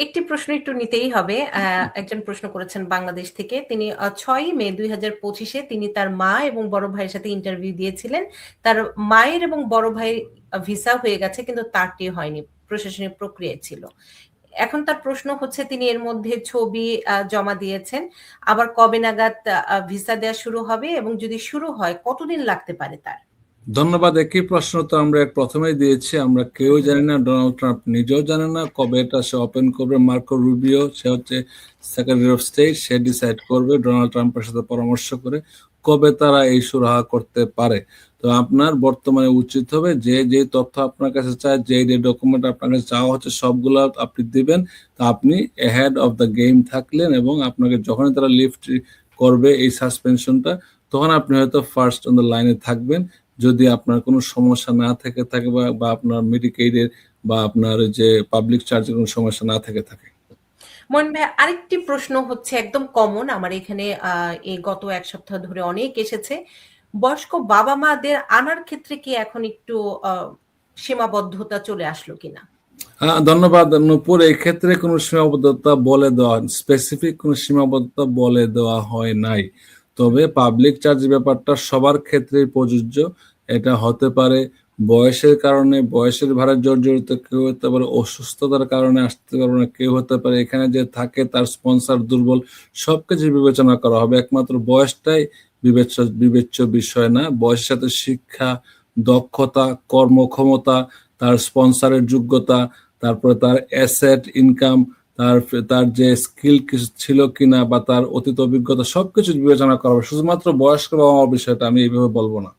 একটি প্রশ্ন একটু নিতেই হবে। একজন প্রশ্ন করেছেন বাংলাদেশ থেকে। তিনি ৬ই মে ২০২৫-এ তিনি তার মা এবং বড় ভাইয়ের সাথে ইন্টারভিউ দিয়েছিলেন। তার মায়ের এবং বড় ভাইয়ের ভিসা হয়ে গেছে কিন্তু তারটি হয়নি। প্রশাসনিক প্রক্রিয়ায় ছিল। এখন তার প্রশ্ন হচ্ছে তিনি এর মধ্যে ছবি জমা দিয়েছেন। আবার কবে নাগাদ ভিসা দেয়া শুরু হবে এবং যদি শুরু হয় কতদিন লাগতে পারে তার? ধন্যবাদ। একই প্রশ্ন তো আমরা প্রথমেই দিয়েছি। আমরা কেউ জানি না, ডোনাল্ড ট্রাম্প নিজেও জানে না কবে এটা সে ওপেন করবে। মার্কো রুবিও, সে হচ্ছে secretary of state, say decide করবে ডোনাল্ড ট্রাম্পের সাথে পরামর্শ করে কবে তারা এই সুরাহা করতে পারে। তো আপনার বর্তমানে উচিত হবে যে তথ্য আপনার কাছে চায়, যে ডকুমেন্ট আপনার কাছে চাওয়া হচ্ছে সবগুলো আপনি দিবেন। তা আপনি অ্যাহেড অফ দ্য গেম থাকলেন এবং আপনাকে যখনই তারা লিফট করবে এই সাসপেনশনটা, তখন আপনি হয়তো ফার্স্ট অন দ্য লাইনে থাকবেন। যদি আপনার কোনো সমস্যা না থেকে থাকে বা আপনার মেডিকেইডের বা আপনার যে পাবলিক চার্জের কোনো সমস্যা না থেকে থাকে। মইন ভাই, আরেকটি প্রশ্ন হচ্ছে একদম কমন আমার এখানে, এই গত ১ সপ্তাহ ধরে অনেক এসেছে। বয়স্ক বাবা-মাদের আনার ক্ষেত্রে কি এখন একটু সীমাবদ্ধতা চলে আসলো কিনা? ধন্যবাদ নূপুর। এই ক্ষেত্রে কোনো সীমাবদ্ধতা বলে দেওয়া, স্পেসিফিক কোনো সীমাবদ্ধতা বলে দেওয়া হয় নাই। তবে পাবলিক চার্জ ব্যাপারটা সবার ক্ষেত্রেই প্রযোজ্য। এটা হতে পারে বয়সের কারণে, বয়সের ভারে জর্জরিত, কেউ হতে পারে অসুস্থতার কারণে আসতে পারবে না, কেউ হতে পারে এখানে যে থাকে তার স্পন্সর দুর্বল। সবকিছু বিবেচনা করা হবে। একমাত্র বয়সটাই বিবেচ্য বিষয় না। বয়সের সাথে শিক্ষা, দক্ষতা, কর্মক্ষমতা, তার স্পন্সরের যোগ্যতা, তারপরে তার অ্যাসেট, ইনকাম, তার যে স্কিল কিছু ছিল কিনা বা তার অতীত অভিজ্ঞতা, সবকিছু বিবেচনা করা হবে। শুধুমাত্র বয়স্ক বাবা বিষয়টা আমি এইভাবে বলবো না।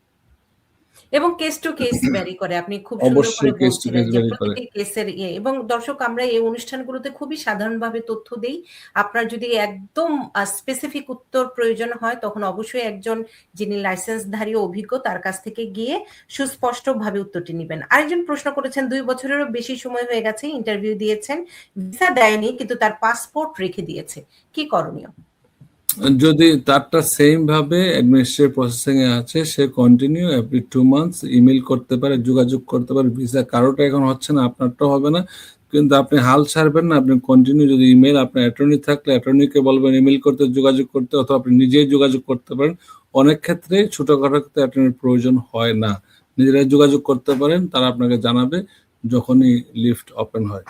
এবং কেস টু কেস ভ্যারি করে। আপনি খুব সুন্দর করে অবশ্যই কেস টু বলছিলেন কেস যে ভ্যারি করে। প্রতিটি কেসের এবং দর্শক আমরা এই অনুষ্ঠানগুলোতে খুবই সাধারণভাবে তথ্য দেই। আপনার যদি একদম স্পেসিফিক উত্তর প্রয়োজন হয় তখন অবশ্যই একজন যিনি লাইসেন্সধারী অভিজ্ঞ তার কাছ থেকে গিয়ে সুস্পষ্টভাবে উত্তরটি নিবেন। আরেকজন প্রশ্ন করেছেন ২ বছরেরও বেশি সময় হয়ে গেছে, ইন্টারভিউ দিয়েছেন, ভিসা দেয়নি কিন্তু তার পাসপোর্ট রেখে দিয়েছে। কি করণীয়? যদি তারটা সেম ভাবে অ্যাডমিনিস্ট্রেটিভ প্রসেসিং এ আছে, সে কন্টিনিউ এভরি 2 মান্থস ইমেইল করতে পারে, যোগাযোগ করতে পারে। ভিসা কারোটা এখন হচ্ছে না, আপনারটাও হবে না, কিন্তু আপনি হাল ছাড়বেন না। আপনি কন্টিনিউ, যদি ইমেইল, আপনার অ্যাটর্নি থাকলে অ্যাটর্নিকে বলবেন ইমেইল করতে, যোগাযোগ করতে, অথবা আপনি নিজেই যোগাযোগ করতে পারেন। অনেক ক্ষেত্রে ছোটখাটো ক্ষেত্রে অ্যাটর্নির প্রয়োজন হয় না, নিজেরাই যোগাযোগ করতে পারেন, তারা আপনাকে জানাবে যখনই লিফট ওপেন হয়।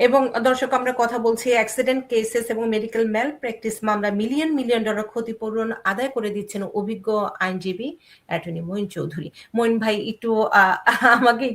এবং দর্শক আমরা কথা বলছি অ্যাক্সিডেন্ট কেসেস এবং মেডিকেল ম্যাল প্র্যাকটিস মামলা মিলিয়ন ডলার ক্ষতিপূরণ আদায় করে দিচ্ছেন অভিজ্ঞ আইনজীবী অ্যাটর্নি মঈন চৌধুরী। মঈন ভাই একটু আমাকে